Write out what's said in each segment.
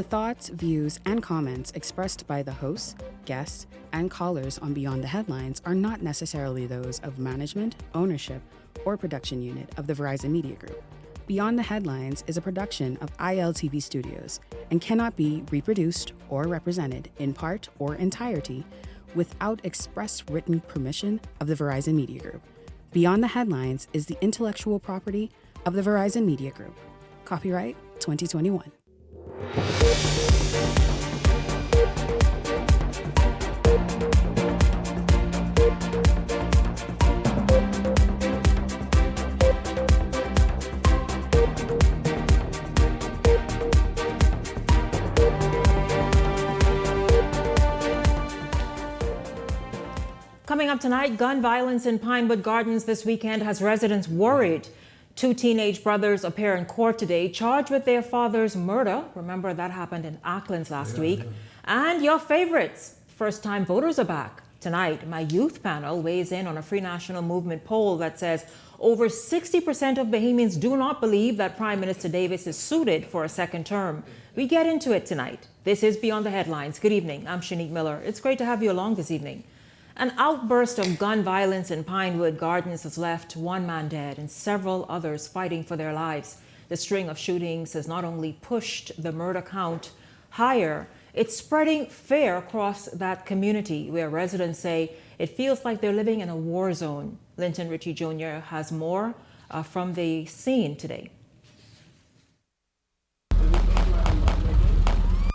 The thoughts, views, and comments expressed by the hosts, guests, and callers on Beyond the Headlines are not necessarily those of management, ownership, or production unit of the Verizon Media Group. Beyond the Headlines is a production of ILTV Studios and cannot be reproduced or represented in part or entirety without express written permission of the Verizon Media Group. Beyond the Headlines is the intellectual property of the Verizon Media Group. Copyright 2021. Coming up tonight, gun violence in Pinewood Gardens this weekend has residents worried. Two teenage brothers appear in court today, charged with their father's murder. Remember, that happened in Acklands last week. And your favorites, first-time voters are back. Tonight, my youth panel weighs in on a Free National Movement poll that says over 60% of Bahamians do not believe that Prime Minister Davis is suited for a second term. We get into it tonight. This is Beyond the Headlines. Good evening. I'm Shanique Miller. It's great to have you along this evening. An outburst of gun violence in Pinewood Gardens has left one man dead and several others fighting for their lives. The string of shootings has not only pushed the murder count higher, it's spreading fear across that community where residents say it feels like they're living in a war zone. Linton Ritchie Jr. has more from the scene today.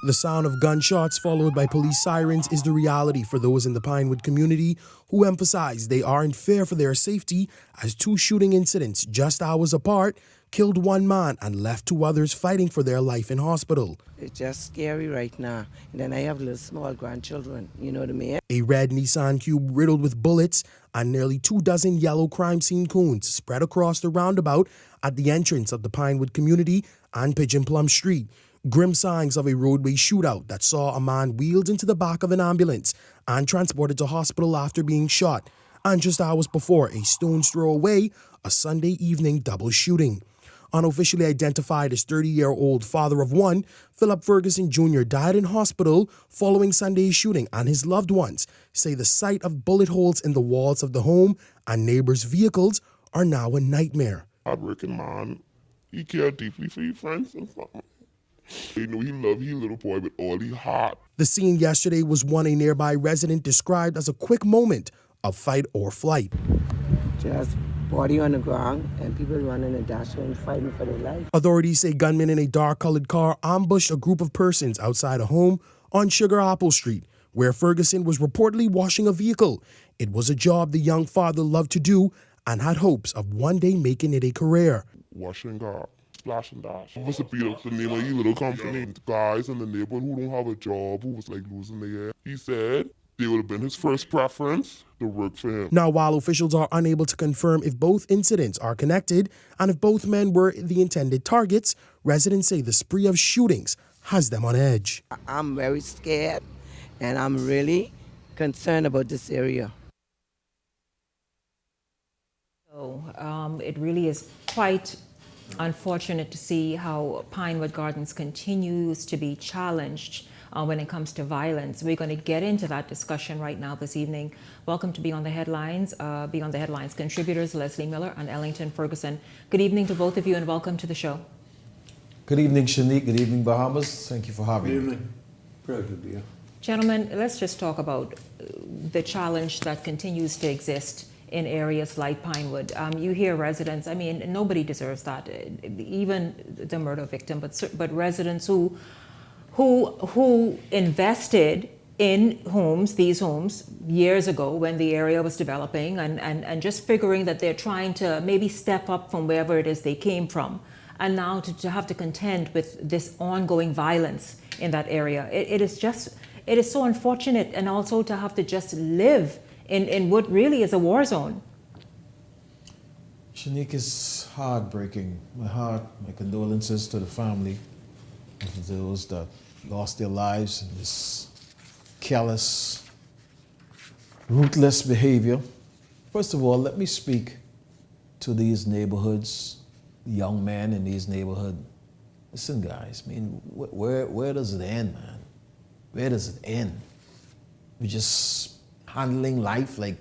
The sound of gunshots followed by police sirens is the reality for those in the Pinewood community who emphasize they are in fear for their safety as two shooting incidents just hours apart killed one man and left two others fighting for their life in hospital. It's just scary right now. And then I have little small grandchildren, you know what I mean? A red Nissan Cube riddled with bullets and nearly 24 yellow crime scene cones spread across the roundabout at the entrance of the Pinewood community and Pigeon Plum Street. Grim signs of a roadway shootout that saw a man wheeled into the back of an ambulance and transported to hospital after being shot. And just hours before, a stone's throw away, a Sunday evening double shooting. Unofficially identified as 30-year-old father of one, Philip Ferguson Jr. died in hospital following Sunday's shooting, and his loved ones say the sight of bullet holes in the walls of the home and neighbors' vehicles are now a nightmare. Hardworking man, he cared deeply for his friends and family. You know, he loved his little boy with all his heart. The scene yesterday was one a nearby resident described as a quick moment of fight or flight. Just body on the ground and people running and dashing, fighting for their life. Authorities say gunmen in a dark-colored car ambushed a group of persons outside a home on Sugar Apple Street, where Ferguson was reportedly washing a vehicle. It was a job the young father loved to do and had hopes of one day making it a career. Washing car. Splash and dash. It was to beat up the name of his little company. The guys in the neighborhood who don't have a job, who was like losing their hair. He said they would have been his first preference to work for him. Now, while officials are unable to confirm if both incidents are connected and if both men were the intended targets, residents say the spree of shootings has them on edge. I'm very scared and I'm really concerned about this area. So it really is quite unfortunate to see how Pinewood Gardens continues to be challenged when it comes to violence. We're going to get into that discussion right now this evening. Welcome to Beyond the Headlines. Beyond the Headlines contributors Leslie Miller and Ellington Ferguson. Good evening to both of you and welcome to the show. Good evening, Shanique. Good evening, Bahamas. Thank you for having me. Good evening. Pleasure to be here. Gentlemen, let's just talk about the challenge that continues to exist in areas like Pinewood. You hear residents, I mean, nobody deserves that, even the murder victim, but residents who invested in these homes years ago when the area was developing and just figuring that they're trying to maybe step up from wherever it is they came from. And now to have to contend with this ongoing violence in that area. It is so unfortunate, and also to have to just live in what really is a war zone. Shanique, is heartbreaking. My condolences to the family of those that lost their lives in this callous, ruthless behavior. First of all, let me speak to these neighborhoods, young men in these neighborhoods. Listen, guys, I mean, where does it end, man? Where does it end? We're just handling life like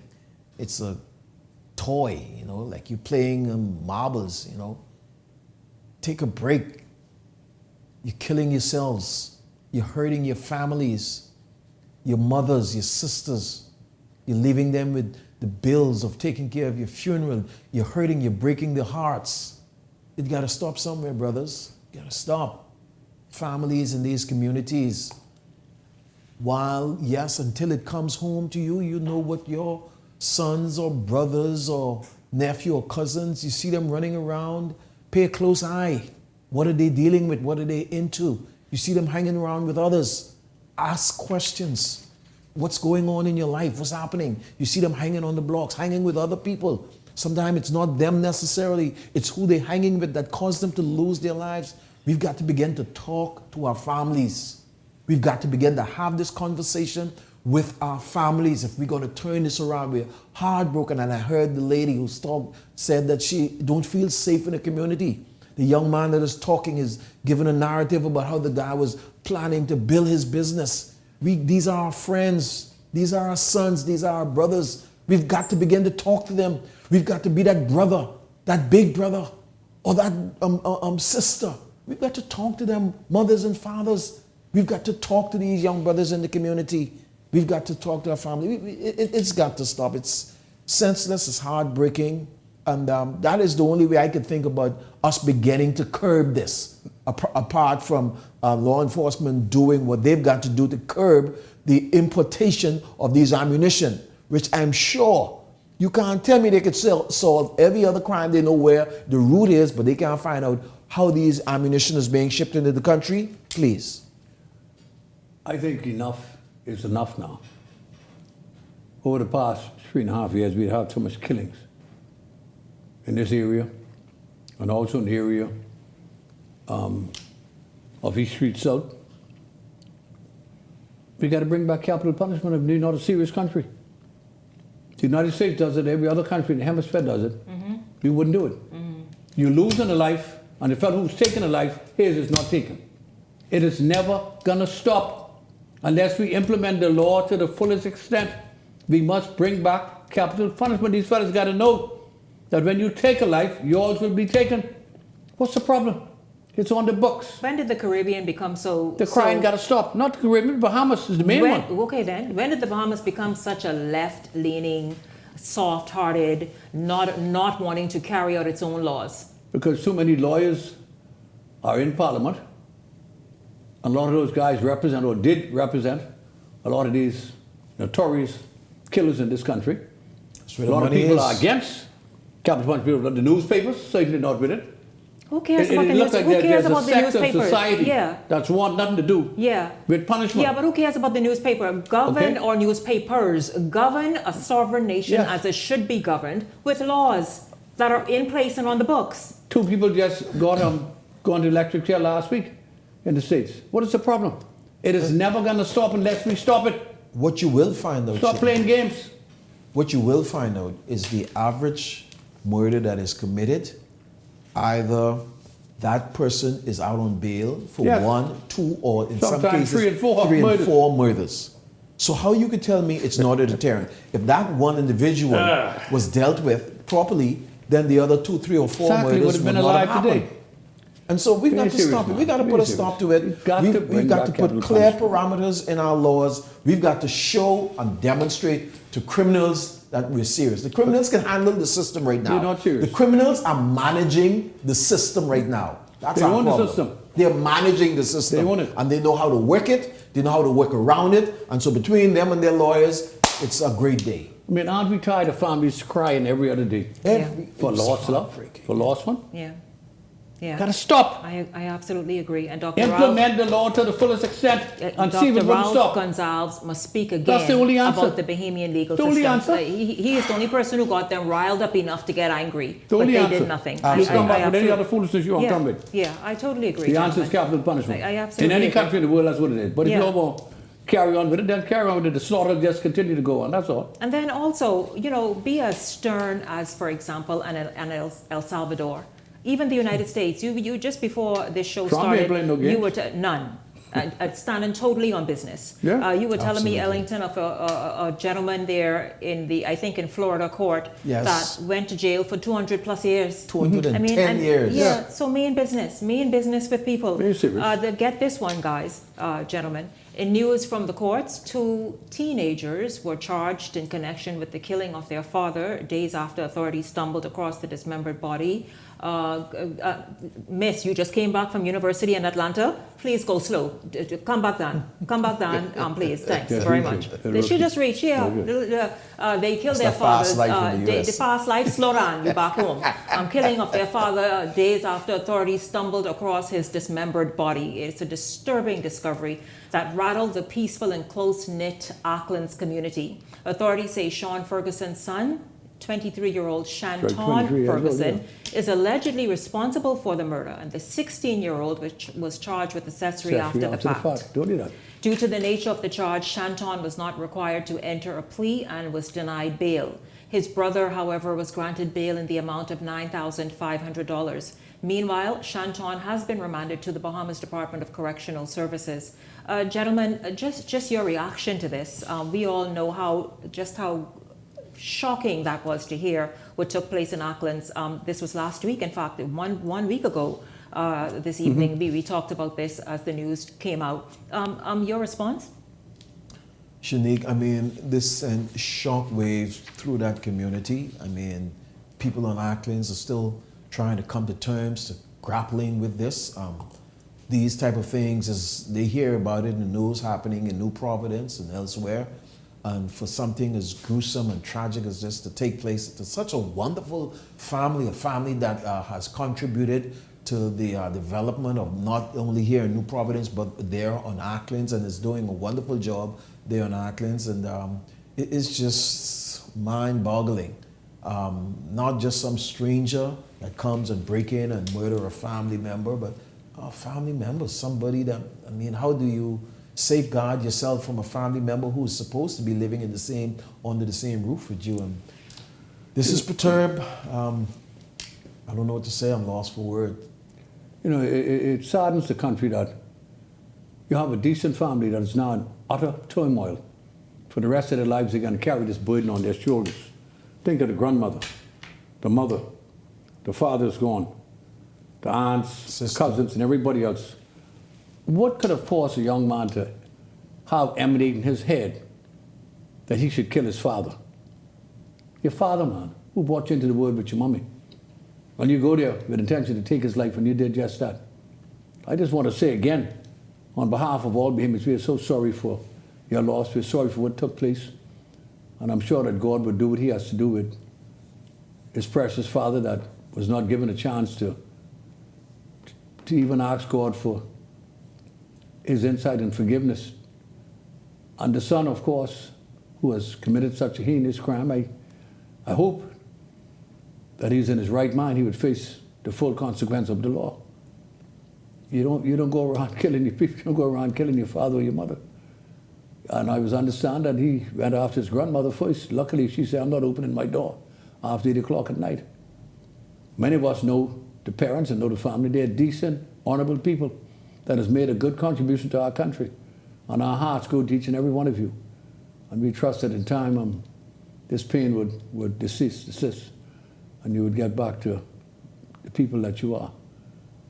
it's a toy, you know, like you're playing marbles, you know. Take a break. You're killing yourselves. You're hurting your families, your mothers, your sisters. You're leaving them with the bills of taking care of your funeral. You're hurting, you're breaking their hearts. It got to stop somewhere, brothers. You got to stop. Families in these communities, while, yes, until it comes home to you, you know what your sons or brothers or nephew or cousins, you see them running around, pay a close eye. What are they dealing with? What are they into? You see them hanging around with others. Ask questions. What's going on in your life? What's happening? You see them hanging on the blocks, hanging with other people. Sometimes it's not them necessarily, it's who they're hanging with that caused them to lose their lives. We've got to begin to talk to our families. We've got to begin to have this conversation with our families. If we're going to turn this around, we're heartbroken. And I heard the lady who said that she don't feel safe in the community. The young man that is talking is giving a narrative about how the guy was planning to build his business. These are our friends. These are our sons. These are our brothers. We've got to begin to talk to them. We've got to be that brother, that big brother, or that sister. We've got to talk to them, mothers and fathers. We've got to talk to these young brothers in the community. We've got to talk to our family. It's got to stop. It's senseless. It's heartbreaking. And that is the only way I could think about us beginning to curb this, apart from law enforcement doing what they've got to do to curb the importation of these ammunition, which I'm sure you can't tell me they could solve every other crime. They know where the root is, but they can't find out how these ammunition is being shipped into the country. Please. I think enough is enough now. Over the past 3.5 years, we've had so much killings in this area and also in the area of East Street South. We got to bring back capital punishment if we're not a serious country. The United States does it, every other country in the hemisphere does it. Mm-hmm. We wouldn't do it. Mm-hmm. You lose in a life, and the fellow who's taken a life, his is not taken. It is never gonna stop unless we implement the law to the fullest extent. We must bring back capital punishment. These fellas gotta know that when you take a life, yours will be taken. What's the problem? It's on the books. When did the Caribbean become so... The crime got to stop. Not the Caribbean, Bahamas is the main one. Okay then, when did the Bahamas become such a left-leaning, soft-hearted, not wanting to carry out its own laws? Because so many lawyers are in Parliament. A lot of those guys represent or did represent a lot of these notorious killers in this country. A lot of people are against capital punishment. The newspapers certainly not with it. Who cares about the newspapers? Who cares about the newspapers? Of society that's want nothing to do with punishment. Yeah, but who cares about the newspaper? Govern or newspapers govern a sovereign nation as it should be governed with laws that are in place and on the books. 2 people just got to electric chair last week in the States. What is the problem? It is never going to stop unless we stop it. What you will find out... Stop playing games. What you will find out is the average murder that is committed, either that person is out on bail for 1, 2, or in some cases 3 and 4 and 4 murders. So how you could tell me it's not a deterrent? If that one individual was dealt with properly, then the other 2, 3, or 4 murders would not have happened. Today. And so we've got to stop it. We've got to put a stop to it. We've got to put clear parameters in our laws. We've got to show and demonstrate to criminals that we're serious. The criminals can handle the system right now. They're not serious. The criminals are managing the system right now. That's our problem. The system. They're managing the system. They own it. And they know how to work it. They know how to work around it. And so between them and their lawyers, it's a great day. I mean, aren't we tired of families crying every other day? For lost love? For lost one? Yeah. Yeah. Got to stop. I absolutely agree. And Dr. Implement the law to the fullest extent and see if it won't stop. Dr. Gonzalez must speak again That's the only answer. About the Bahamian legal system. The only answer. He is the only person who got them riled up enough to get angry. The only but they answer. did nothing. You come back with any other foolishness you want to come with. Yeah, I totally agree. The answer is capital punishment. I absolutely in any agree. country in the world, that's what it is. But if you don't want to carry on with it, then carry on with it. The slaughter just continue to go on. That's all. And then also, be as stern as, for example, an El Salvador. Even the United States, you just before this show Trump ain't started, playing no games. you were none. Standing totally on business. Yeah. You were telling me, Absolutely. Ellington, of a gentleman there in the, I think in Florida court, Yes. that went to jail for 200 plus years. 210 years. Yeah, so me in business with people. Very serious. Get this one, guys, gentlemen. In news from the courts, 2 teenagers were charged in connection with the killing of their father days after authorities stumbled across the dismembered body. Miss, you just came back from university in Atlanta. Please go slow. Come back down. Come back down, please. Thanks Just very reached much. it. She just reached, yeah. They killed their the fast fathers. life in the US. The fast life, slow down, you back home. Killing of their father days after authorities stumbled across his dismembered body. It's a disturbing discovery that rattled the peaceful and close-knit Auckland's community. Authorities say Sean Ferguson's son, 23-year-old Shanton 23 years old, Ferguson, is allegedly responsible for the murder, and the 16-year-old which was charged with accessory after the fact. Don't do that. Due to the nature of the charge, Shanton was not required to enter a plea and was denied bail. His brother, however, was granted bail in the amount of $9,500. Meanwhile, Shanton has been remanded to the Bahamas Department of Correctional Services. Gentlemen, just your reaction to this. We all know how shocking that was to hear what took place in Auckland. This was last week, in fact, one week ago. This evening, we talked about this as the news came out. Your response? Shanique, I mean, this sent shock waves through that community. I mean, people on Auckland's are still trying to come to terms, to grappling with this. These type of things, as they hear about it in the news happening in New Providence and elsewhere, and for something as gruesome and tragic as this to take place to such a wonderful family, a family that has contributed to the development of not only here in New Providence, but there on Auckland's, and is doing a wonderful job there on Auckland's. And it's just mind-boggling. Not just some stranger that comes and break in and murder a family member, but a family member, somebody that, I mean, how do you safeguard yourself from a family member who is supposed to be living in under the same roof with you? And this is perturbed. I don't know what to say. I'm lost for words. You know, it saddens the country that you have a decent family that is now in utter turmoil. For the rest of their lives, they're going to carry this burden on their shoulders. Think of the grandmother, the mother, the father's gone, the aunts, Sister. cousins, and everybody else. What could have forced a young man to have emanating in his head that he should kill his father? Your father, man, who brought you into the world with your mommy. And you go there with intention to take his life, and you did just that. I just want to say again, on behalf of all Bahamians, we are so sorry for your loss. We're sorry for what took place. And I'm sure that God would do what he has to do with his precious father that was not given a chance to even ask God for his insight and forgiveness. And the son, of course, who has committed such a heinous crime, I hope that he's in his right mind, he would face the full consequence of the law. You don't go around killing your people, you don't go around killing your father or your mother. And I was understand that he went after his grandmother first. Luckily, she said, I'm not opening my door after 8 o'clock at night. Many of us know the parents and know the family. They're decent, honorable people that has made a good contribution to our country. And our hearts go to each and every one of you. And we trust that in time this pain would desist, and you would get back to the people that you are.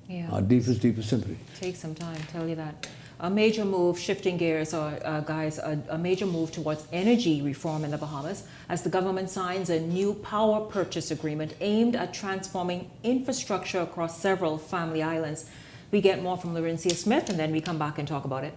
Yeah. Our deepest sympathy. Take some time, tell you that. A major move, shifting gears, guys, a major move towards energy reform in the Bahamas as the government signs a new power purchase agreement aimed at transforming infrastructure across several family islands. We get more from Laurencia Smith, and then we come back and talk about it.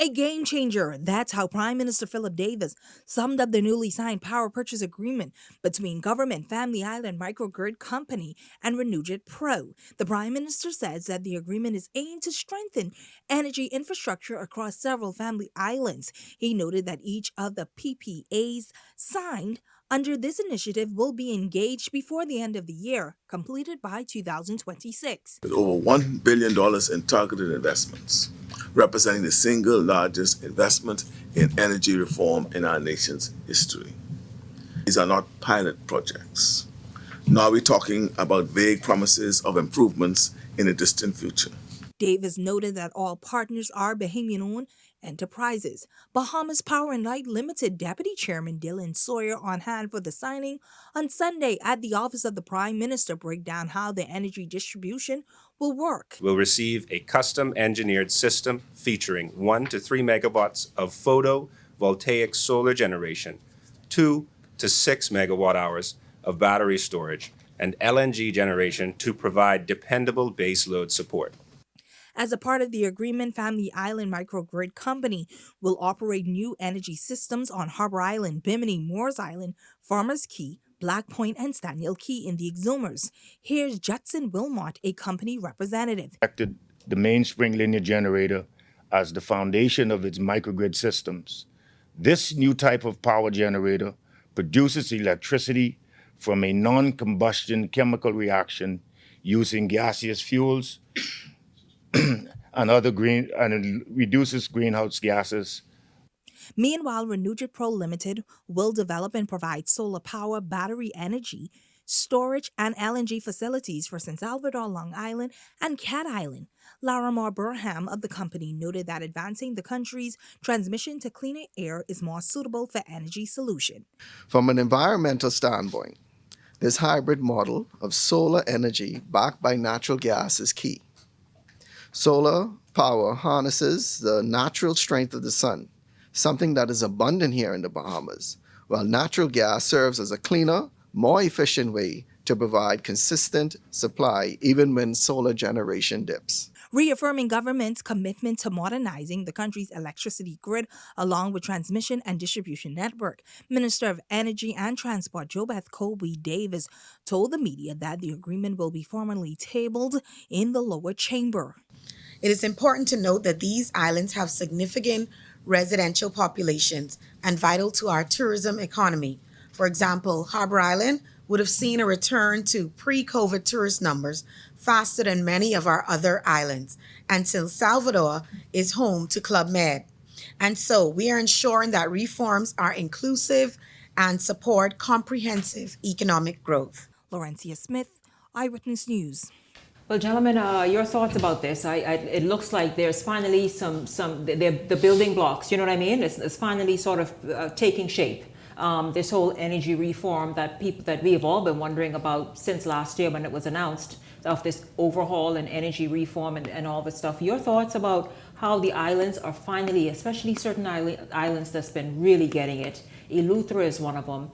A game changer. That's how Prime Minister Philip Davis summed up the newly signed power purchase agreement between Government Family Island Microgrid Company and Renewjet Pro. The Prime Minister says that the agreement is aimed to strengthen energy infrastructure across several family islands. He noted that each of the PPAs signed under this initiative will be engaged before the end of the year, completed by 2026. With over $1 billion in targeted investments, representing the single largest investment in energy reform in our nation's history. These are not pilot projects. Now we're talking about vague promises of improvements in the distant future. Davis noted that all partners are Bahamian-owned enterprises. Bahamas Power and Light Limited Deputy Chairman Dylan Sawyer on hand for the signing on Sunday at the office of the Prime Minister break down how the energy distribution will work. We'll receive a custom-engineered system featuring 1 to 3 megawatts of photovoltaic solar generation, 2 to 6 megawatt hours of battery storage, and LNG generation to provide dependable baseload support. As a part of the agreement, Family Island Microgrid Company will operate new energy systems on Harbor Island, Bimini, Moores Island, Farmers Key, Black Point, and Staniel Key in the Exumers. Here's Judson Wilmot, a company representative. The main spring linear generator as the foundation of its microgrid systems. This new type of power generator produces electricity from a non-combustion chemical reaction using gaseous fuels and it reduces greenhouse gases. Meanwhile, Renewjet Pro Limited will develop and provide solar power, battery energy, storage, and LNG facilities for San Salvador, Long Island, and Cat Island. Larimar Burham of the company noted that advancing the country's transmission to cleaner air is more suitable for energy solution. From an environmental standpoint, this hybrid model of solar energy backed by natural gas is key. Solar power harnesses the natural strength of the sun, something that is abundant here in the Bahamas, while natural gas serves as a cleaner, more efficient way to provide consistent supply even when solar generation dips. Reaffirming government's commitment to modernizing the country's electricity grid along with transmission and distribution network, Minister of Energy and Transport Jobeth Colby Davis told the media that the agreement will be formally tabled in the lower chamber. It is important to note that these islands have significant residential populations and vital to our tourism economy. For example, Harbor Island would have seen a return to pre-COVID tourist numbers faster than many of our other islands, and San Salvador is home to Club Med. And so we are ensuring that reforms are inclusive and support comprehensive economic growth. Laurencia Smith, Eyewitness News. Well, gentlemen, your thoughts about this? It looks like there's finally the building blocks. You know what I mean? It's finally sort of taking shape. This whole energy reform that we have all been wondering about since last year when it was announced, of this overhaul and energy reform and all this stuff. Your thoughts about how the islands are finally, especially certain islands that's been really getting it. Eleuthera is one of them,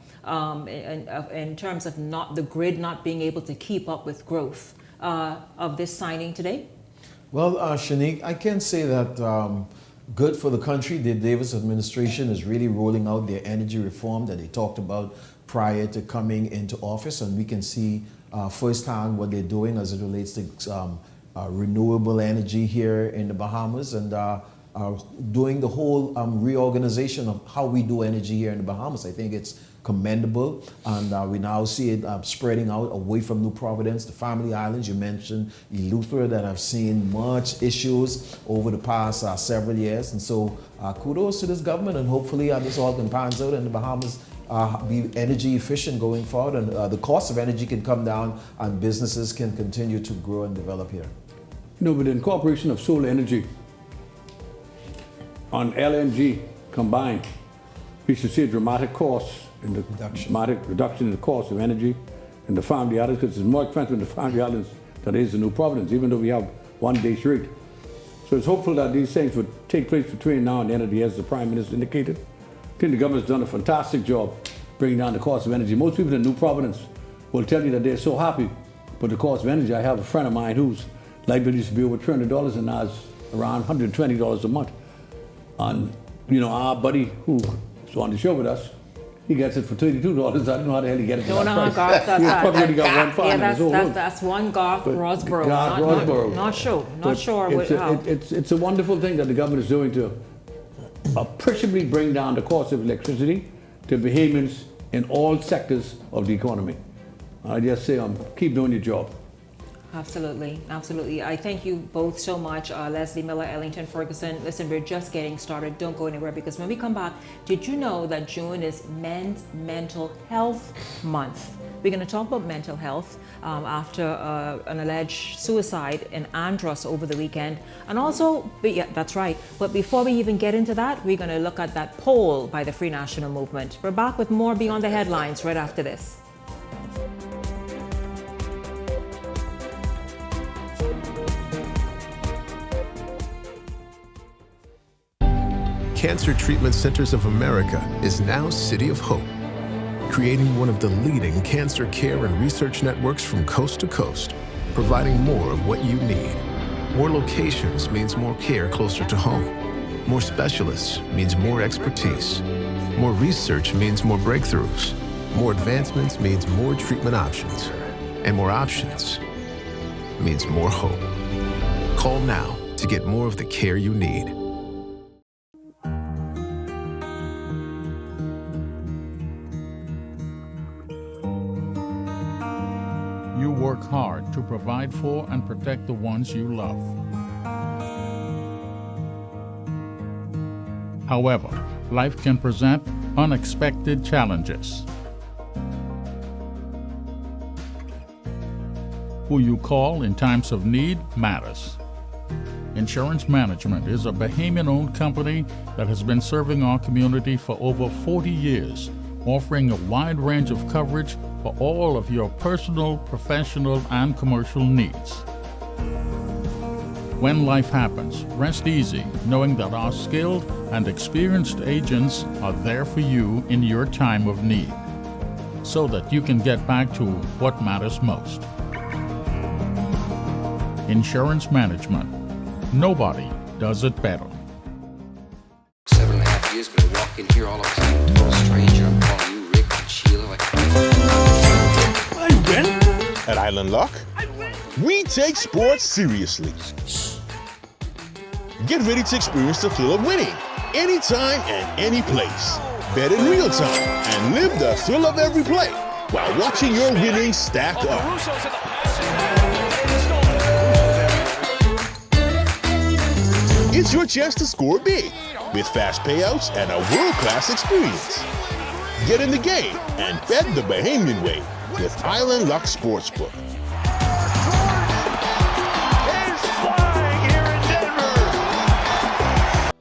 in terms of the grid not being able to keep up with growth. Of this signing today? Well, Shanique, I can say that good for the country. The Davis administration is really rolling out their energy reform that they talked about prior to coming into office, and we can see firsthand what they're doing as it relates to renewable energy here in the Bahamas, and doing the whole reorganization of how we do energy here in the Bahamas. I think it's commendable, and we now see it spreading out away from New Providence, the Family Islands. You mentioned Eleuthera that have seen much issues over the past several years, and so kudos to this government, and hopefully this all can pan out and the Bahamas be energy efficient going forward, and the cost of energy can come down and businesses can continue to grow and develop here. You know, with the incorporation of solar energy on LNG combined, we should see a dramatic cost in the reduction in the cost of energy in the Family Islands, because it's more expensive in the Family Islands than it is in New Providence, even though we have one-day rate. So it's hopeful that these things would take place between now and the end of the year, as the Prime Minister indicated. I think the government's done a fantastic job bringing down the cost of energy. Most people in New Providence will tell you that they're so happy with the cost of energy. I have a friend of mine whose light bill used to be over $300 and now it's around $120 a month. And, you know, our buddy who's on the show with us, he gets it for $32. I don't know how the hell he gets it for that price. Garth, He's probably only got one farm in his whole room. That's one Garth Rosborough. Not sure how. It's a wonderful thing that the government is doing to appreciably bring down the cost of electricity to Bahamians in all sectors of the economy. I just say, keep doing your job. Absolutely, absolutely. I thank you both so much, Leslie Miller, Ellington Ferguson. Listen, we're just getting started. Don't go anywhere, because when we come back, did you know that June is Men's Mental Health Month? We're going to talk about mental health after an alleged suicide in Andros over the weekend. And also, but yeah, that's right. But before we even get into that, we're going to look at that poll by the Free National Movement. We're back with more Beyond the Headlines right after this. Cancer Treatment Centers of America is now City of Hope, creating one of the leading cancer care and research networks from coast to coast, providing more of what you need. More locations means more care closer to home. More specialists means more expertise. More research means more breakthroughs. More advancements means more treatment options. And more options means more hope. Call now to get more of the care you need. You work hard to provide for and protect the ones you love. However, life can present unexpected challenges. Who you call in times of need matters. Insurance Management is a Bahamian-owned company that has been serving our community for over 40 years, offering a wide range of coverage for all of your personal, professional, and commercial needs. When life happens, rest easy knowing that our skilled and experienced agents are there for you in your time of need, so that you can get back to what matters most. Insurance Management. Nobody does it better. 7.5 years, been walking here all of a sudden, total stranger. I'm calling you Rick and Sheila. At Island Lock, we take sports seriously. Get ready to experience the thrill of winning anytime and any place. Bet in real time and live the thrill of every play while watching your winnings stack up. It's your chance to score big with fast payouts and a world-class experience. Get in the game and bet the Bahamian way with Island Luck Sportsbook.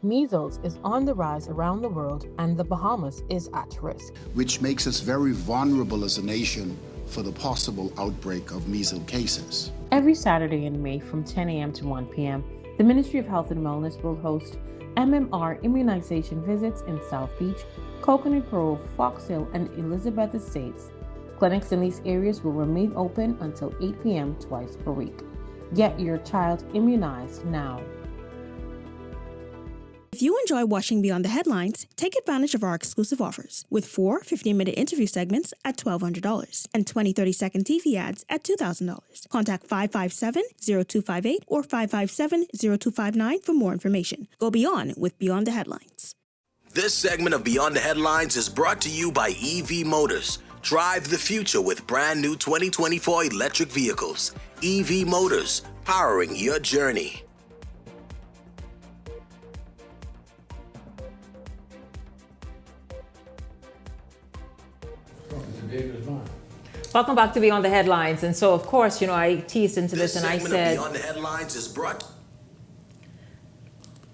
Measles is on the rise around the world, and the Bahamas is at risk, which makes us very vulnerable as a nation for the possible outbreak of measles cases. Every Saturday in May from 10 a.m. to 1 p.m., the Ministry of Health and Wellness will host MMR immunization visits in South Beach, Coconut Grove, Fox Hill, and Elizabeth Estates. Clinics in these areas will remain open until 8 p.m. twice per week. Get your child immunized now. If you enjoy watching Beyond the Headlines, take advantage of our exclusive offers with 4 15-minute interview segments at $1,200 and 20 30-second TV ads at $2,000. Contact 557-0258 or 557-0259 for more information. Go beyond with Beyond the Headlines. This segment of Beyond the Headlines is brought to you by EV Motors. Drive the future with brand new 2024 electric vehicles. EV Motors, powering your journey. Welcome back to Beyond the Headlines. And so, of course, I teased into this and I said, Beyond the Headlines is brought.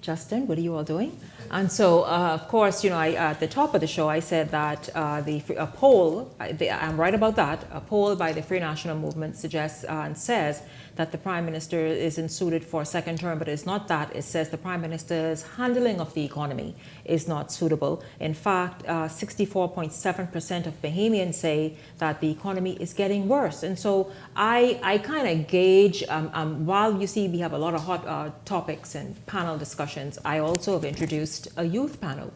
Justin, what are you all doing? And so, of course, I at the top of the show, I said that a poll, I'm right about that, a poll by the Free National Movement suggests and says that the Prime Minister isn't suited for a second term, but it's not that. It says the Prime Minister's handling of the economy is not suitable. In fact, 64.7% of Bahamians say that the economy is getting worse. And so I kind of gauge, while you see we have a lot of hot topics and panel discussions, I also have introduced a youth panel.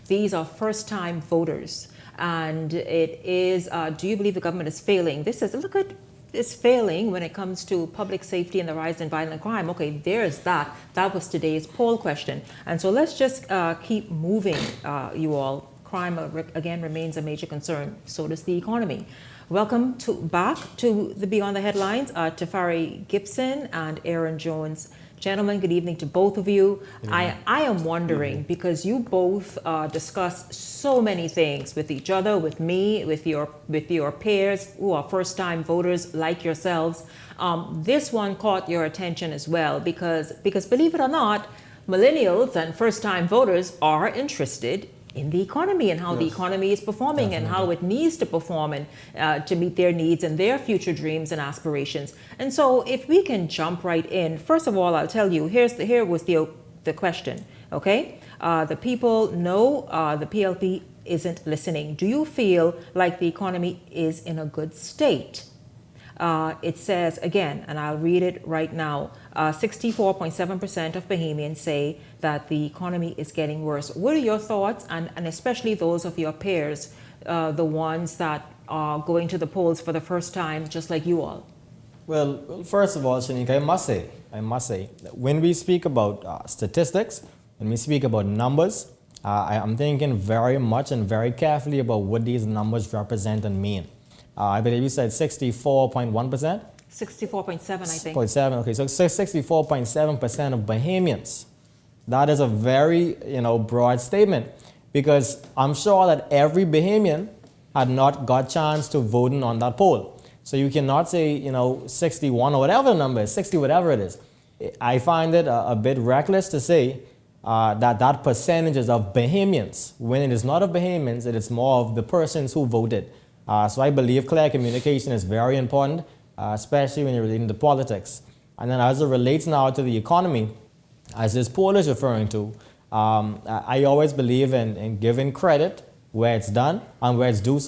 These are first-time voters. And it is, do you believe the government is failing? This is, look at, is failing when it comes to public safety and the rise in violent crime. Okay, there's that. That was today's poll question. And so let's just keep moving, you all. Crime, again, remains a major concern. So does the economy. Welcome back to the Beyond the Headlines, Tafari Gibson and Aaron Jones. Gentlemen, good evening to both of you. I am wondering, because you both discuss so many things with each other, with me, with your peers who are first-time voters like yourselves. This one caught your attention as well, because believe it or not, millennials and first-time voters are interested in the economy and how the economy is performing and how it needs to perform and to meet their needs and their future dreams and aspirations. And so if we can jump right in, first of all, I'll tell you, here was the question, okay? The people know the PLP isn't listening. Do you feel like the economy is in a good state? It says, again, and I'll read it right now, 64.7% of Bahamians say that the economy is getting worse. What are your thoughts, and especially those of your peers, the ones that are going to the polls for the first time, just like you all? Well, first of all, Shanika, I must say, when we speak about statistics, when we speak about numbers, I'm thinking very much and very carefully about what these numbers represent and mean. I believe you said 64.1%? 64.7, I think. 0.7, okay, so 64.7% of Bahamians. That is a very, broad statement, because I'm sure that every Bahamian had not got chance to voting on that poll. So you cannot say, 61 or whatever the number is, 60, whatever it is. I find it a bit reckless to say that percentage is of Bahamians, when it is not of Bahamians, it is more of the persons who voted. So I believe clear communication is very important, especially when you're relating to politics. And then as it relates now to the economy, as this poll is referring to, I always believe in giving credit where it's done and where it's due,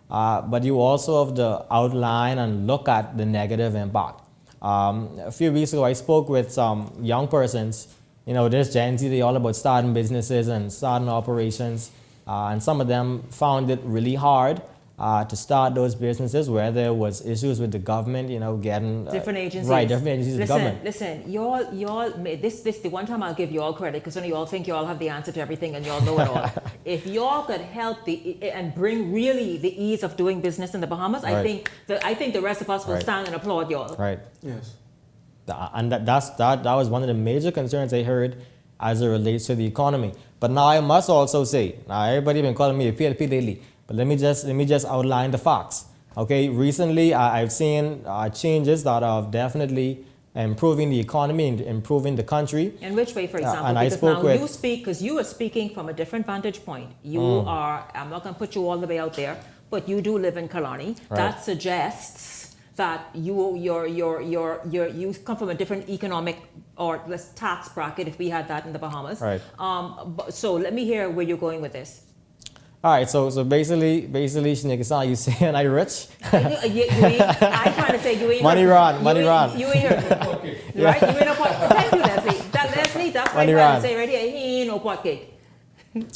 but you also have to outline and look at the negative impact. A few weeks ago, I spoke with some young persons. This Gen Z, they're all about starting businesses and starting operations, and some of them found it really hard to start those businesses where there was issues with the government, getting different agencies. Right, different agencies of the government. Listen, y'all, this the one time I'll give you all credit, because you all think you all have the answer to everything and y'all know it all. If y'all could help and bring really the ease of doing business in the Bahamas, right. I think the rest of us will stand and applaud y'all. Right. Yes. And that was one of the major concerns I heard as it relates to the economy. But now I must also say, now everybody been calling me a PLP daily. But let me just outline the facts. Okay, recently I've seen changes that are definitely improving the economy and improving the country. In which way, for example? And because I spoke now with, you speak, because you are speaking from a different vantage point. You are, I'm not going to put you all the way out there, but you do live in Kalani. Right. That suggests that you come from a different economic or less tax bracket, if we had that in the Bahamas. Right. So let me hear where you're going with this. All right, so basically, Shanique, you saying I rich? I'm trying to say you ain't money run. You ain't right? You ain't no pot. Thank you, Leslie. Leslie, that's what I'm trying to say right here. He ain't no pot cake.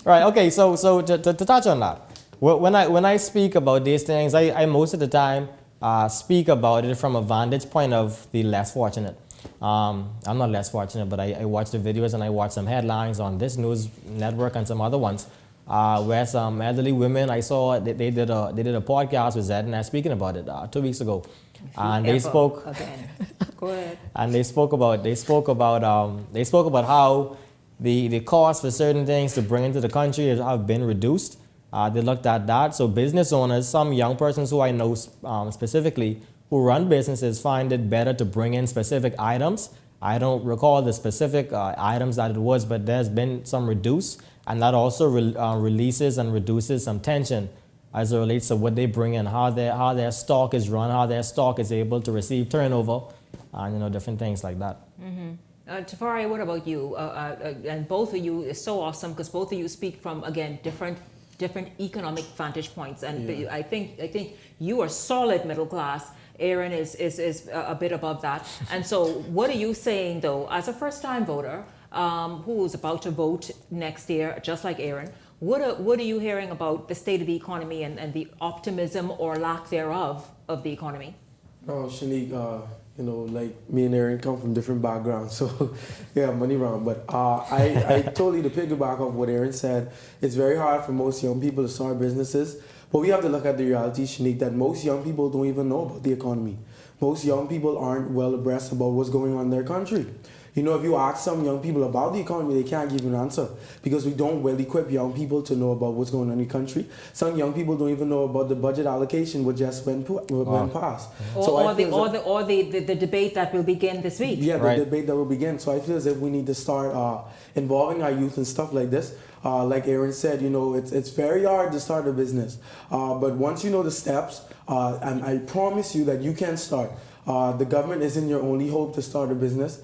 Right. Okay. So to touch on that, when I speak about these things, I most of the time speak about it from a vantage point of the less fortunate. I'm not less fortunate, but I watch the videos and I watch some headlines on this news network and some other ones. Where some elderly women, I saw they did a podcast with Zed and I speaking about it 2 weeks ago, and they spoke. Go ahead. And they spoke about how the cost for certain things to bring into the country have been reduced. They looked at that. So business owners, some young persons who I know specifically who run businesses, find it better to bring in specific items. I don't recall the specific items that it was, but there's been some reduce. And that also releases and reduces some tension as it relates to what they bring in, how their stock is run, how their stock is able to receive turnover, and different things like that. Mm-hmm. Tafari, what about you? And both of you is so awesome because both of you speak from, again, different economic vantage points. And I think you are solid middle class. Aaron is a bit above that. And so what are you saying, though, as a first-time voter, who's about to vote next year, just like Aaron, what are you hearing about the state of the economy and the optimism or lack thereof of the economy? Oh, Shanique, like me and Aaron come from different backgrounds, so yeah, money round. But I totally to piggyback off what Aaron said, it's very hard for most young people to start businesses. But we have to look at the reality, Shanique, that most young people don't even know about the economy. Most young people aren't well abreast about what's going on in their country. You know, if you ask some young people about the economy, they can't give you an answer because we don't well equip young people to know about what's going on in the country. Some young people don't even know about the budget allocation which just went passed. Or the debate that will begin this week. Yeah, the debate that will begin. So I feel as if we need to start involving our youth in stuff like this. Like Aaron said, you know, it's very hard to start a business. But once you know the steps, and I promise you that you can start. The government isn't your only hope to start a business.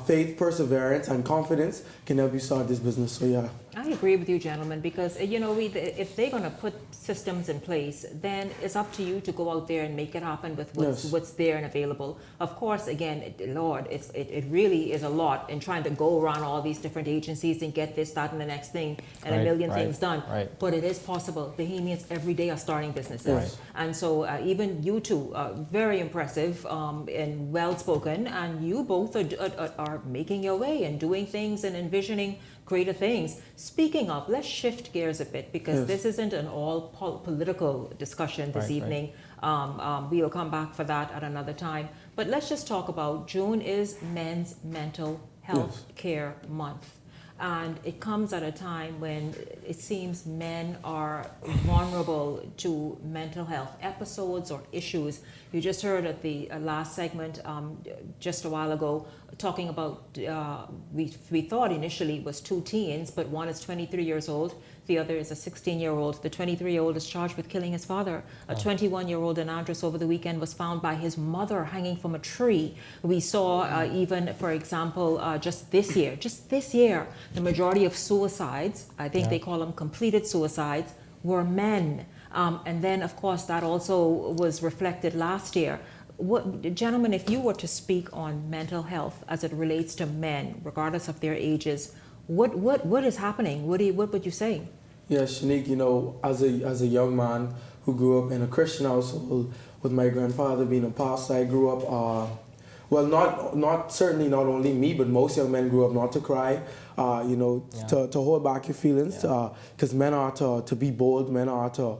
Faith, perseverance, and confidence can help you start this business. So yeah. I agree with you, gentlemen, because you know, if they're going to put systems in place, then it's up to you to go out there and make it happen with what's there and available. Of course, again, Lord, it really is a lot in trying to go around all these different agencies and get this, that, and the next thing, and a million things done. But it is possible. Bahamians every day are starting businesses, and so even you two are very impressive and well spoken, and you both are making your way and doing things and envisioning greater things. Speaking of, let's shift gears a bit because this isn't an all political discussion this evening. We will come back for that at another time. But let's just talk about June is Men's Mental Health Care Month. And it comes at a time when it seems men are vulnerable to mental health episodes or issues. You just heard at the last segment just a while ago talking about, we thought initially it was two teens, but one is 23 years old, the other is a 16-year-old. The 23-year-old is charged with killing his father. A 21-year-old in Andros over the weekend was found by his mother hanging from a tree. We saw even, for example, just this year, the majority of suicides, I think they call them completed suicides, were men. And then, of course, that also was reflected last year. Gentlemen, if you were to speak on mental health as it relates to men, regardless of their ages, what is happening? What would you say? Yeah, Shanique, you know, as a young man who grew up in a Christian household with my grandfather being a pastor, I grew up, certainly not only me, but most young men grew up not to cry, to hold back your feelings, because men are to be bold, men are to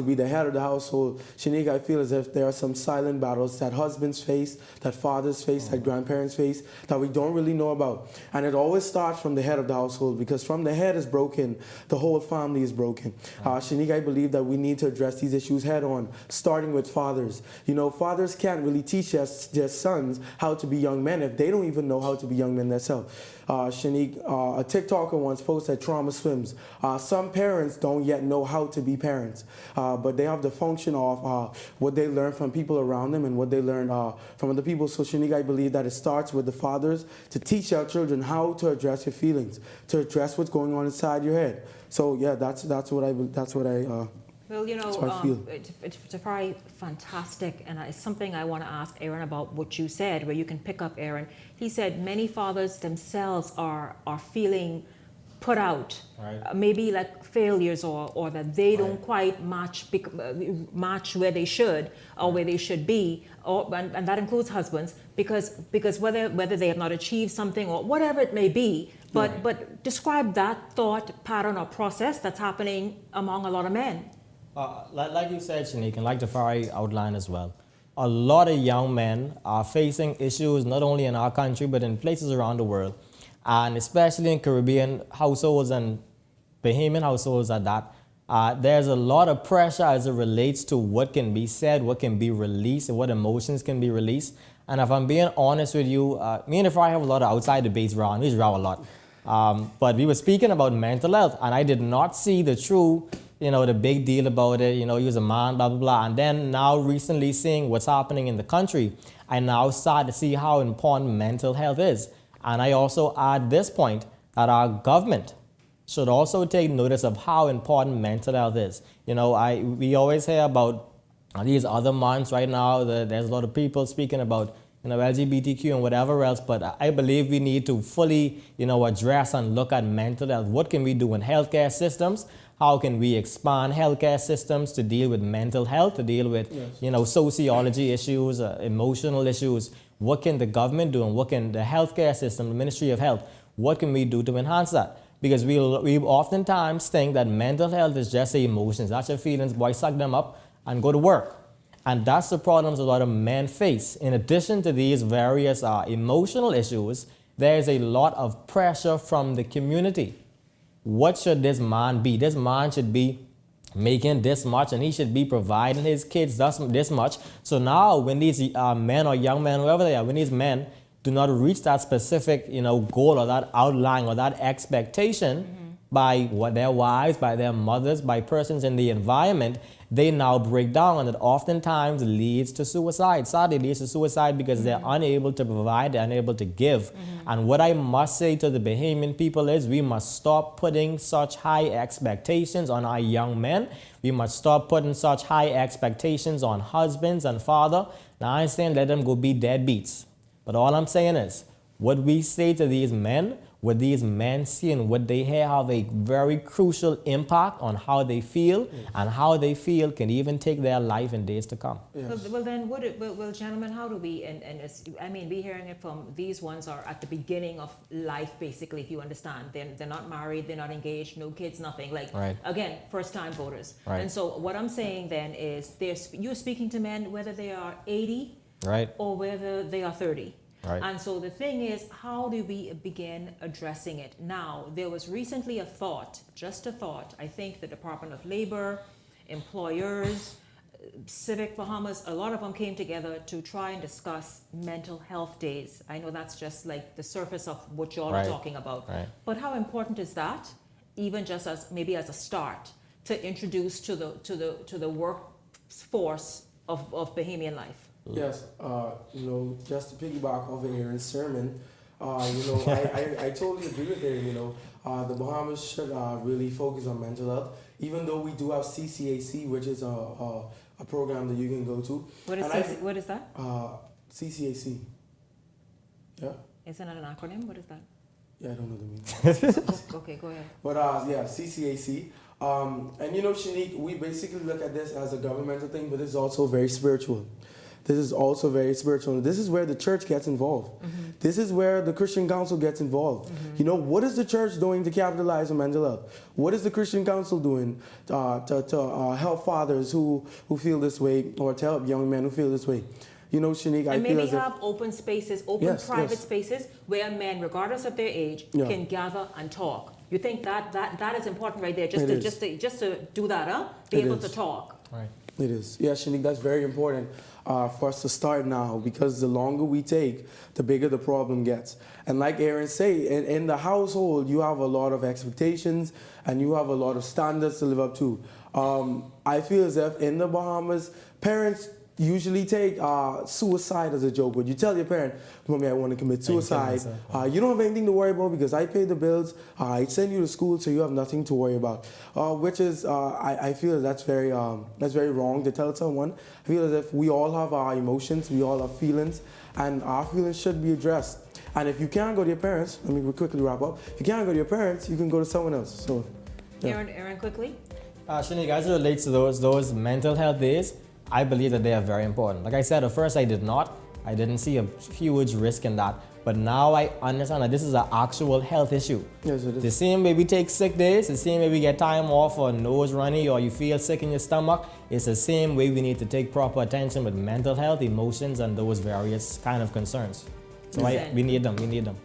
be the head of the household. Shanique, I feel as if there are some silent battles that husbands face, that fathers face, that grandparents face, that we don't really know about. And it always starts from the head of the household, because from the head is broken, the whole family is broken. Shanique, I believe that we need to address these issues head on, starting with fathers. You know, fathers can't really teach their sons how to be young men if they don't even know how to be young men themselves. Shanique, a TikToker once posted trauma swims. Some parents don't yet know how to be parents, but they have the function of what they learn from people around them and what they learn from other people. So Shanique, I believe that it starts with the fathers to teach our children how to address your feelings, to address what's going on inside your head. So yeah, that's what I. Well, you know, Tafari, fantastic, and it's something I want to ask Aaron about what you said, where you can pick up Aaron. He said many fathers themselves are feeling put out, maybe like failures or that they don't quite match where they should or where they should be, and that includes husbands, because whether they have not achieved something or whatever it may be, but describe that thought pattern or process that's happening among a lot of men. Like you said, Shanique, and like Tafari outlined as well, a lot of young men are facing issues not only in our country but in places around the world, and especially in Caribbean households and Bahamian households at that. There's a lot of pressure as it relates to what can be said, what can be released, and what emotions can be released. And if I'm being honest with you, me and Tafari have a lot of outside debates around. We row a lot. But we were speaking about mental health, and I did not see the true, the big deal about it, he was a man, blah, blah, blah. And then now recently seeing what's happening in the country, I now start to see how important mental health is. And I also add this point that our government should also take notice of how important mental health is. We always hear about these other months right now. There's a lot of people speaking about LGBTQ and whatever else, but I believe we need to fully, address and look at mental health. What can we do in healthcare systems? How can we expand healthcare systems to deal with mental health, to deal with, sociology issues, emotional issues? What can the government do, and what can the healthcare system, the Ministry of Health, what can we do to enhance that? Because we oftentimes think that mental health is just the emotions. That's your feelings, boy, suck them up and go to work. And that's the problems a lot of men face. In addition to these various emotional issues, there's a lot of pressure from the community. What should this man be? This man should be making this much, and he should be providing his kids this much. So now when these men or young men, whoever they are, when these men do not reach that specific, goal or that outline or that expectation by what their wives, by their mothers, by persons in the environment, they now break down, and it oftentimes leads to suicide. Sadly, it leads to suicide because they're unable to provide, they're unable to give. And what I must say to the Bahamian people is we must stop putting such high expectations on our young men. We must stop putting such high expectations on husbands and father. Now, I ain't saying let them go be deadbeats. But all I'm saying is, what we say to these men, what these men see and what they hear have a very crucial impact on how they feel, and how they feel can even take their life in days to come. Yes. Well, then, gentlemen, how do we, we're hearing it from these ones are at the beginning of life, basically, if you understand. They're not married, they're not engaged, no kids, nothing. Again, first-time voters. Right. And so what I'm saying then is you're speaking to men whether they are 80 or whether they are 30. Right. And so the thing is, how do we begin addressing it? Now, there was recently a thought, just a thought. I think the Department of Labor, employers, Civic Bahamas, a lot of them came together to try and discuss mental health days. I know that's just like the surface of what y'all are talking about. Right. But how important is that, even just as maybe as a start, to introduce to the workforce of Bahamian life? Yes, just to piggyback off of Aaron's sermon, I totally agree with Aaron. The Bahamas should really focus on mental health, even though we do have CCAC, which is a program that you can go to. What is that? CCAC. Yeah. Isn't that an acronym? What is that? Yeah, I don't know the meaning. Okay, go ahead. But CCAC. And Shanique, we basically look at this as a governmental thing, but it's also very spiritual. This is also very spiritual. This is where the church gets involved. This is where the Christian Council gets involved. What is the church doing to capitalize on mental health? What is the Christian Council doing to help fathers who feel this way, or to help young men who feel this way? Shanique, I feel maybe as have open spaces, private spaces where men, regardless of their age, can gather and talk. You think that is important right there, just to do that, be able to talk. Right. It is. Yeah, Shanique, that's very important for us to start now, because the longer we take, the bigger the problem gets. And like Aaron said, in the household, you have a lot of expectations and you have a lot of standards to live up to. I feel as if in the Bahamas, parents usually take suicide as a joke. But you tell your parent, "Mommy, I want to commit suicide. You don't have anything to worry about because I pay the bills. I send you to school, so you have nothing to worry about." Which is, I feel that's very wrong to tell someone. I feel as if we all have our emotions, we all have feelings, and our feelings should be addressed. And if you can't go to your parents, let me quickly wrap up. If you can't go to your parents, you can go to someone else. So, yeah. Aaron, quickly. Shanique, as it relates to those mental health days, I believe that they are very important. Like I said, at first I didn't see a huge risk in that. But now I understand that this is an actual health issue. Yes, it is. The same way we take sick days, the same way we get time off or nose runny or you feel sick in your stomach, it's the same way we need to take proper attention with mental health, emotions, and those various kind of concerns. So we need them.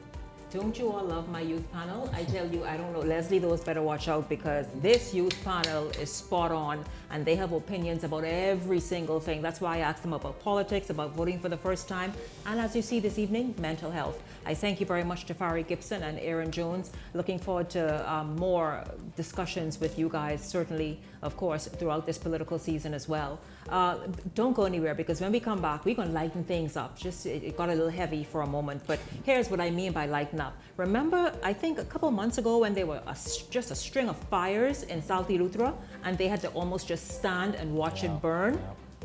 Don't you all love my youth panel? I tell you, I don't know, Leslie, those better watch out, because this youth panel is spot on and they have opinions about every single thing. That's why I asked them about politics, about voting for the first time, and as you see this evening, mental health. I thank you very much to Fari Gibson and Aaron Jones. Looking forward to more discussions with you guys, certainly, of course, throughout this political season as well. Don't go anywhere, because when we come back, we're going to lighten things up. It got a little heavy for a moment, but here's what I mean by lighten up. Remember, I think a couple months ago when there were just a string of fires in South Eleuthera and they had to almost just stand and watch it burn?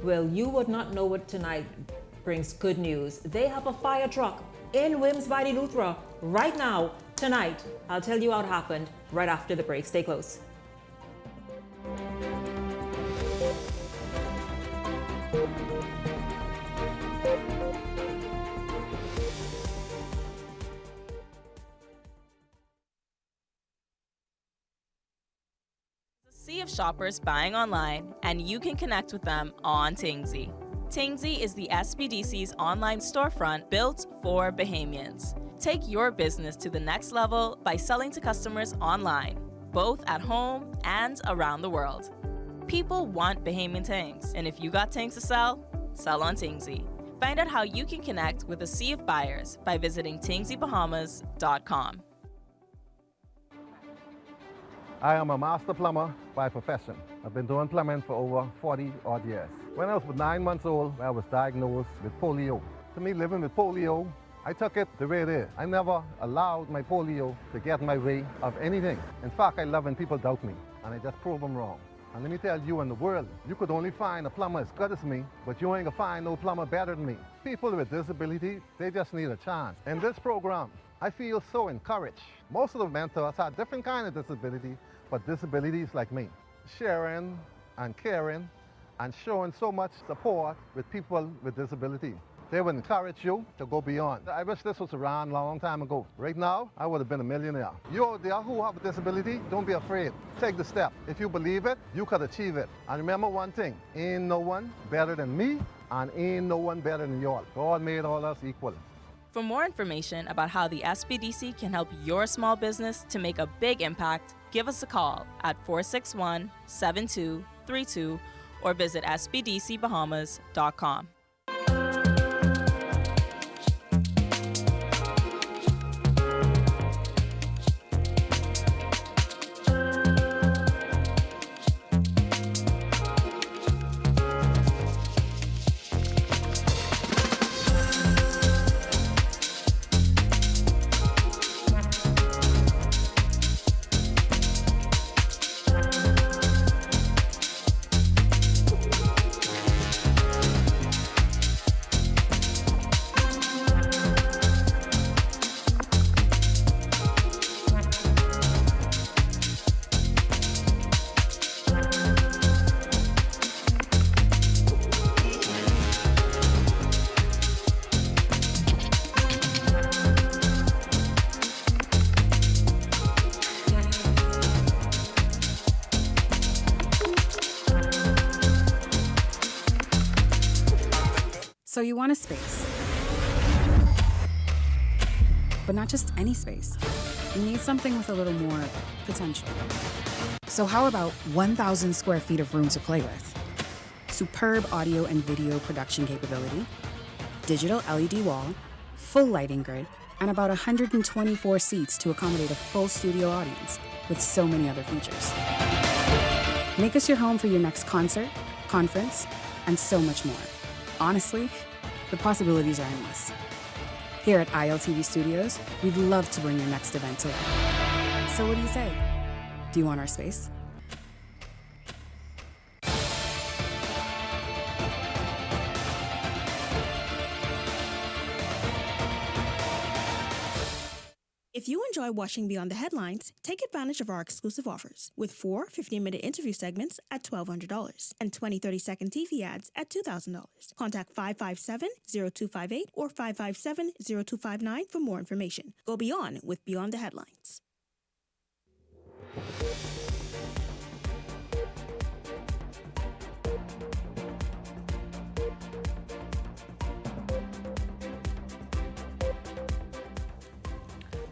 Well, you would not know what tonight brings good news. They have a fire truck in Wims by Eleuthera right now, tonight. I'll tell you how it happened right after the break. Stay close. sea of shoppers buying online, and you can connect with them on Tingsy. Tingsy is the SBDC's online storefront built for Bahamians. Take your business to the next level by selling to customers online, both at home and around the world. People want Bahamian things, and if you got things to sell, sell on Tingsy. Find out how you can connect with a sea of buyers by visiting tingsybahamas.com. I am a master plumber by profession. I've been doing plumbing for over 40 odd years. When I was 9 months old, I was diagnosed with polio. To me, living with polio, I took it the way it is. I never allowed my polio to get in my way of anything. In fact, I love when people doubt me, and I just prove them wrong. And let me tell you, in the world, you could only find a plumber as good as me, but you ain't gonna find no plumber better than me. People with disability, they just need a chance. In this program, I feel so encouraged. Most of the mentors have different kind of disability, but disabilities like me. Sharing and caring and showing so much support with people with disability. They would encourage you to go beyond. I wish this was around a long time ago. Right now, I would have been a millionaire. You out there who have a disability, don't be afraid. Take the step. If you believe it, you could achieve it. And remember one thing, ain't no one better than me, and ain't no one better than y'all. God made all us equal. For more information about how the SBDC can help your small business to make a big impact, give us a call at 461-7232 or visit sbdcbahamas.com. So you want a space. But not just any space. You need something with a little more potential. So how about 1,000 square feet of room to play with? Superb audio and video production capability, digital LED wall, full lighting grid, and about 124 seats to accommodate a full studio audience with so many other features. Make us your home for your next concert, conference, and so much more. Honestly, the possibilities are endless. Here at ILTV Studios, we'd love to bring your next event to life. So what do you say? Do you want our space? If you enjoy watching Beyond the Headlines, take advantage of our exclusive offers with 4 15-minute interview segments at $1,200 and 20 30-second TV ads at $2,000. Contact 557-0258 or 557-0259 for more information. Go beyond with Beyond the Headlines.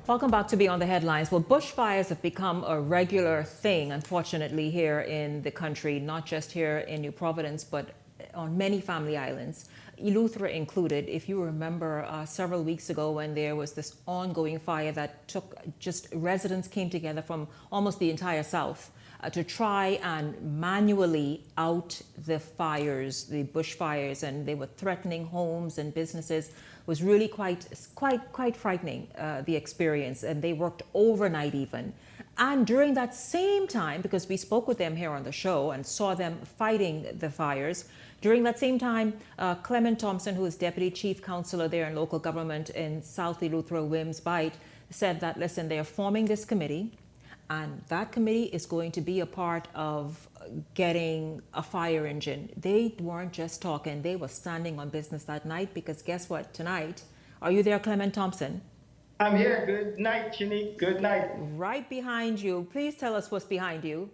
Welcome back to Beyond the Headlines. Well, bushfires have become a regular thing, unfortunately, here in the country, not just here in New Providence, but on many family islands, Eleuthera included. If you remember several weeks ago when there was this ongoing fire that took just residents came together from almost the entire South to try and manually out the fires, the bushfires, and they were threatening homes and businesses. It was really quite frightening, the experience, and they worked overnight even. And during that same time, because we spoke with them here on the show and saw them fighting the fires, during that same time, Clement Thompson, who is Deputy Chief Councillor there in local government in South Eleuthera, Wims Bight, said that, listen, they are forming this committee, and that committee is going to be a part of getting a fire engine. They weren't just talking, they were standing on business that night, because guess what, tonight, are you there, Clement Thompson? I'm here. Good night, Shanique. Good night. Right behind you. Please tell us what's behind you.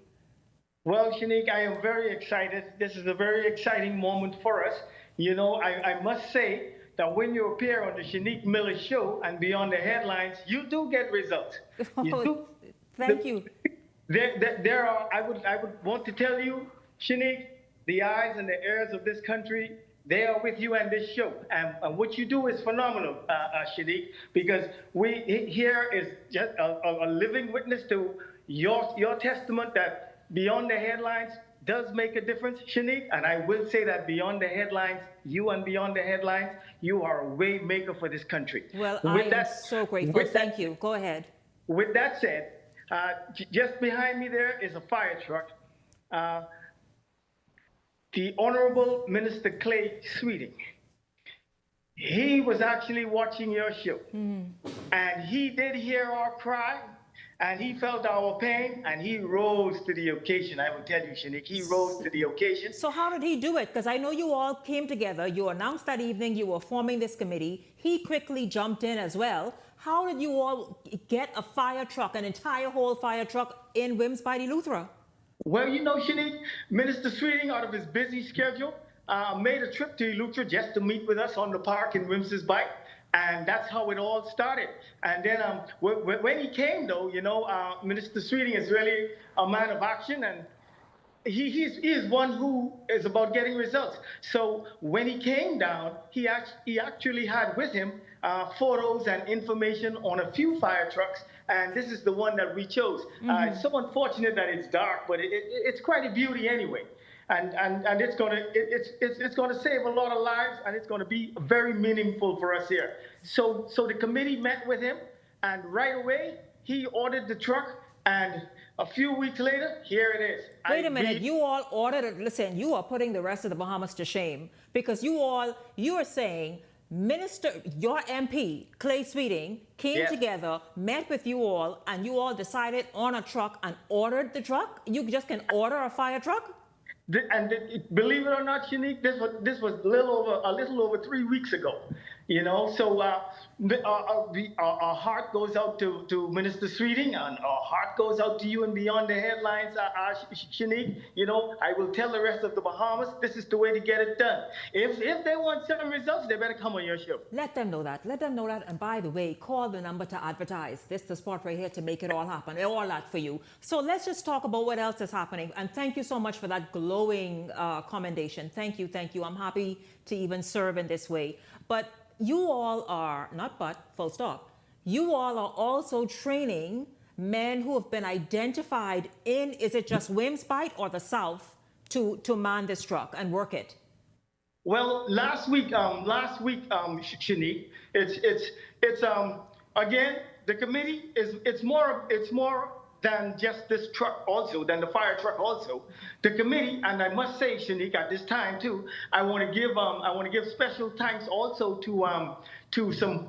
Well, Shanique, I am very excited. This is a very exciting moment for us. You know, I must say that when you appear on the Shanique Miller Show and Beyond the Headlines, you do get results. You do. Thank you. There are, I would want to tell you, Shanique, the eyes and the ears of this country, they are with you and this show. And what you do is phenomenal, Shanique, because here is just a living witness to your testament that Beyond the Headlines does make a difference, Shanique. And I will say that Beyond the Headlines, you and Beyond the Headlines, you are a way maker for this country. Well, I am so grateful. Thank you. Go ahead. With that said, just behind me there is a fire truck. The Honorable Minister Clay Sweeting, he was actually watching your show. And he did hear our cry, and he felt our pain, and he rose to the occasion. I will tell you, Shanique, he rose to the occasion. So how did he do it? Because I know you all came together. You announced that evening you were forming this committee. He quickly jumped in as well. How did you all get a fire truck, an entire whole fire truck in Wims by Eleuthera? Well, you know, Shanique, Minister Sweeting, out of his busy schedule, made a trip to Eleuthera just to meet with us on the park in Wims's Bike. And that's how it all started. And then when he came, though, you know, Minister Sweeting is really a man of action, and he is one who is about getting results. So when he came down, he actually had with him photos and information on a few fire trucks, and this is the one that we chose. It's so unfortunate that it's dark, but it's quite a beauty anyway. And it's gonna save a lot of lives, and it's gonna be very meaningful for us here. So the committee met with him, and right away he ordered the truck, and a few weeks later, here it is. Wait a minute, you all ordered it. Listen, you are putting the rest of the Bahamas to shame, because you are saying your MP, Clay Sweeting, came together, met with you all, and you all decided on a truck and ordered the truck? You just can order a fire truck? And believe it or not, Shanique, this was a little over 3 weeks ago. You know, so our heart goes out to Minister Sweeting, and our heart goes out to you and Beyond the Headlines, Shanique. You know, I will tell the rest of the Bahamas, this is the way to get it done. If they want some results, they better come on your show. Let them know that. Let them know that. And by the way, call the number to advertise. This is the spot right here to make it all happen. All that for you. So let's just talk about what else is happening. And thank you so much for that glowing commendation. Thank you. Thank you. I'm happy to even serve in this way. But you all are, full stop, you all are also training men who have been identified in, is it just Wims Bight or the South, to man this truck and work it? Well, last week, Shanique, it's again, the committee it's more than just this truck also, than the fire truck also. The committee, and I must say, Shanique, at this time too, I want to give special thanks also to some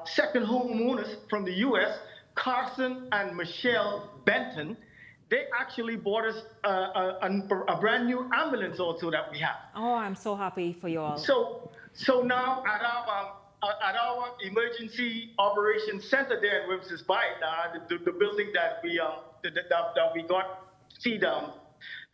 second homeowners from the U.S., Carson and Michelle Benton. They actually bought us a brand new ambulance also that we have. Oh, I'm so happy for you all. So now at our emergency operations center there in Wims's Bight, the building that we got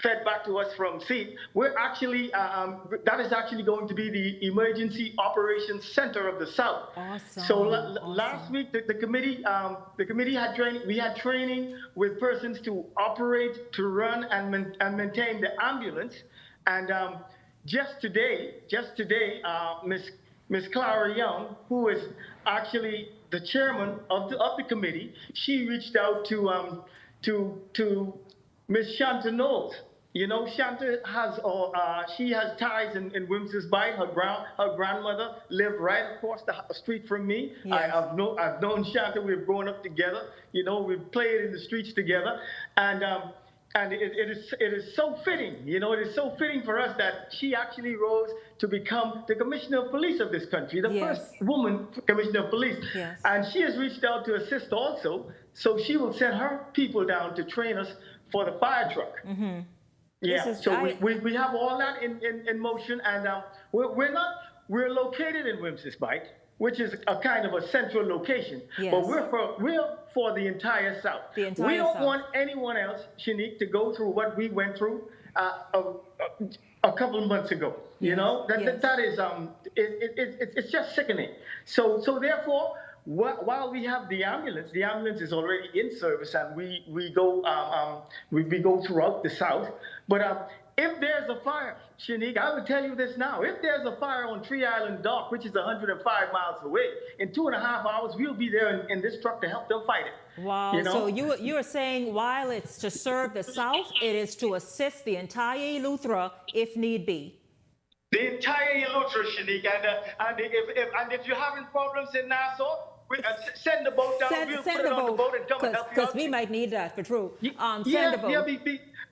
fed back to us from seed, we're actually that is actually going to be the emergency operations center of the South. Awesome. So last week the committee had training. We had training with persons to operate, to run, and maintain the ambulance. And just today, Miss Clara Young, who is actually the chairman of the committee, she reached out to Miss Shanta Knowles. You know, Shanta has she has ties in Wims's Bight. Her grandmother lived right across the street from me. Yes. I've known Shanta. We've grown up together. You know, we've played in the streets together, and it is so fitting. You know, it is so fitting for us that she actually rose to become the commissioner of police of this country, the first woman commissioner of police. Yes. And she has reached out to assist also. So she will send her people down to train us for the fire truck. Mm-hmm. Yeah, so we have all that in motion, and we're located in Wims's Bight, which is a kind of a central location. Yes. But we're for the entire South. The entire we don't South. want anyone else, Shanique, to go through what we went through a couple of months ago. You know, that is it's just sickening. So therefore, while we have the ambulance is already in service, and we go throughout the South. But if there's a fire, Shanique, I would tell you this now. If there's a fire on Tree Island Dock, which is 105 miles away, in 2.5 hours, we'll be there in this truck to help them fight it. Wow. You know? So you are saying while it's to serve the South, it is to assist the entire Eleuthera if need be. The entire Eleuthera, Shanique, and if you're having problems in Nassau, send the boat down. We'll put it on the boat and come and help you out. Because we might need that for true. Send the boat.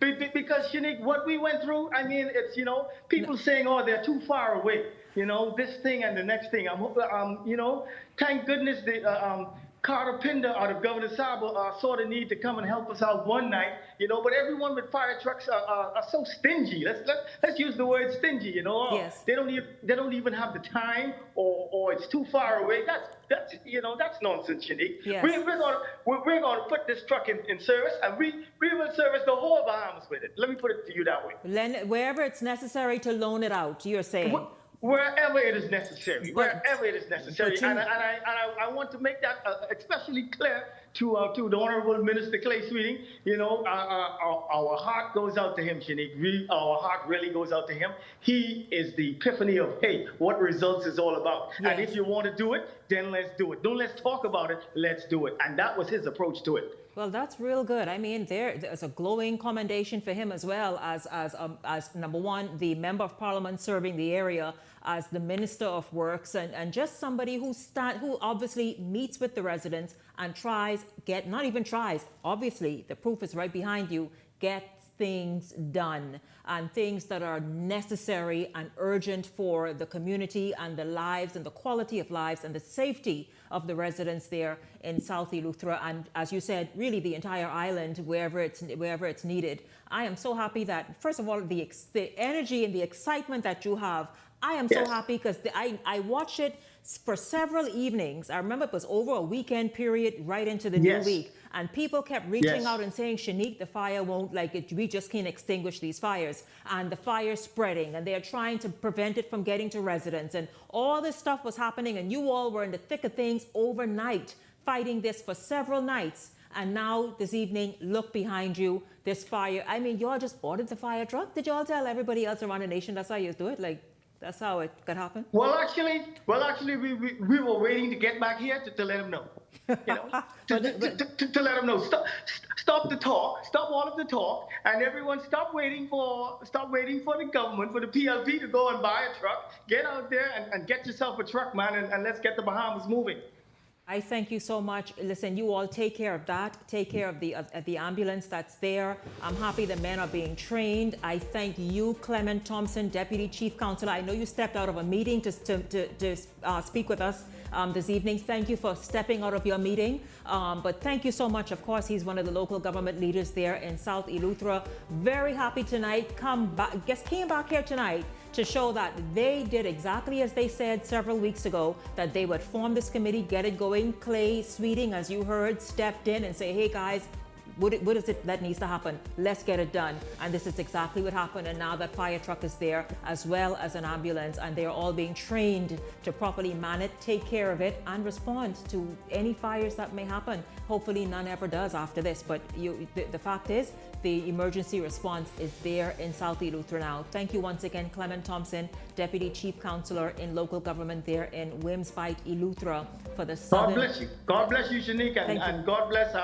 Because Shanique, what we went through, I mean, it's, you know, people saying, oh, they're too far away. You know, this thing and the next thing. You know, thank goodness the Carter Pinder out of Governor Saba saw the need to come and help us out one night. You know, but everyone with fire trucks are so stingy. Let's use the word stingy. You know, yes. They don't even have the time, or it's too far away. That's nonsense, Shanique. Yes. We're gonna put this truck in service, and we will service the whole Bahamas with it. Let me put it to you that way. Wherever it's necessary to loan it out, you're saying. Wherever it is necessary, and I want to make that especially clear to the Honorable Minister Clay Sweeting. You know, our heart goes out to him, Shanique. Our heart really goes out to him. He is the epiphany of, hey, what results is all about. Yes. And if you want to do it, then let's do it. Don't let's talk about it, let's do it. And that was his approach to it. Well, that's real good. I mean, there's a glowing commendation for him as well as number one, the Member of Parliament serving the area, as the Minister of Works, and just somebody who obviously meets with the residents and obviously the proof is right behind you, gets things done and things that are necessary and urgent for the community and the lives and the quality of lives and the safety of the residents there in South Eleuthera, and as you said, really the entire island, wherever it's needed. I am so happy that, first of all, the energy and the excitement that you have. I am so happy because I watched it for several evenings. I remember it was over a weekend period right into the new week. And people kept reaching out and saying, Shanique, the fire won't, we just can't extinguish these fires. And the fire's spreading, and they're trying to prevent it from getting to residents. And all this stuff was happening, and you all were in the thick of things overnight, fighting this for several nights. And now, this evening, look behind you, this fire. I mean, y'all just ordered the fire truck. Did y'all tell everybody else around the nation that's how you do it? That's how it could happen? Well, actually, we were waiting to get back here to let them know. You know, to let them know. Stop the talk. Stop all of the talk, and everyone stop waiting for the government, for the PLP to go and buy a truck. Get out there and get yourself a truck, man, and let's get the Bahamas moving. I thank you so much. Listen, you all take care of that. Take care of the ambulance that's there. I'm happy the men are being trained. I thank you, Clement Thompson, Deputy Chief Counselor. I know you stepped out of a meeting to speak with us this evening. Thank you for stepping out of your meeting. But thank you so much. Of course, he's one of the local government leaders there in South Eleuthera. Very happy tonight. Came back here tonight to show that they did exactly as they said several weeks ago, that they would form this committee, get it going. Clay Sweeting, as you heard, stepped in and say, hey guys, what is it that needs to happen? Let's get it done. And this is exactly what happened. And now that fire truck is there, as well as an ambulance, and they're all being trained to properly man it, take care of it, and respond to any fires that may happen. Hopefully none ever does after this. But the fact is, the emergency response is there in South Eleuthera now. Thank you once again, Clement Thompson, Deputy Chief Counselor in local government there in Wimspite, Eleuthera, for the southern... God bless you. God bless you, Shanique, and God bless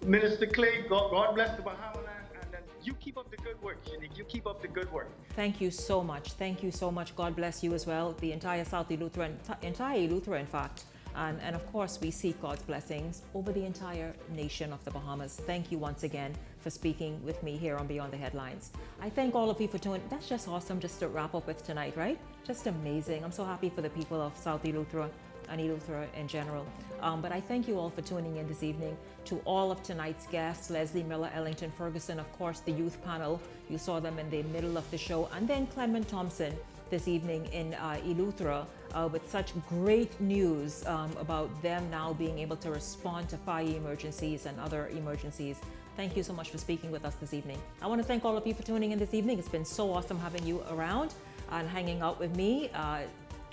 Minister Clay. God bless the Bahamaland. And you keep up the good work, Shanique. You keep up the good work. Thank you so much. Thank you so much. God bless you as well. The entire South Eleuthera, entire Eleuthera, in fact. And of course, we seek God's blessings over the entire nation of the Bahamas. Thank you once again for speaking with me here on Beyond the Headlines. I thank all of you for tuning. That's just awesome just to wrap up with tonight, right? Just amazing. I'm so happy for the people of South Eleuthera and Eleuthera in general. But I thank you all for tuning in this evening. To all of tonight's guests, Leslie Miller, Ellington Ferguson, of course, the youth panel. You saw them in the middle of the show. And then Clement Thompson, this evening in Eleuthera with such great news about them now being able to respond to fire emergencies and other emergencies. Thank you so much for speaking with us this evening. I want to thank all of you for tuning in this evening. It's been so awesome having you around and hanging out with me.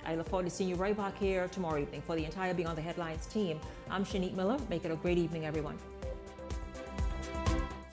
I look forward to seeing you right back here tomorrow evening. For the entire Beyond the Headlines team, I'm Shanique Miller. Make it a great evening, everyone.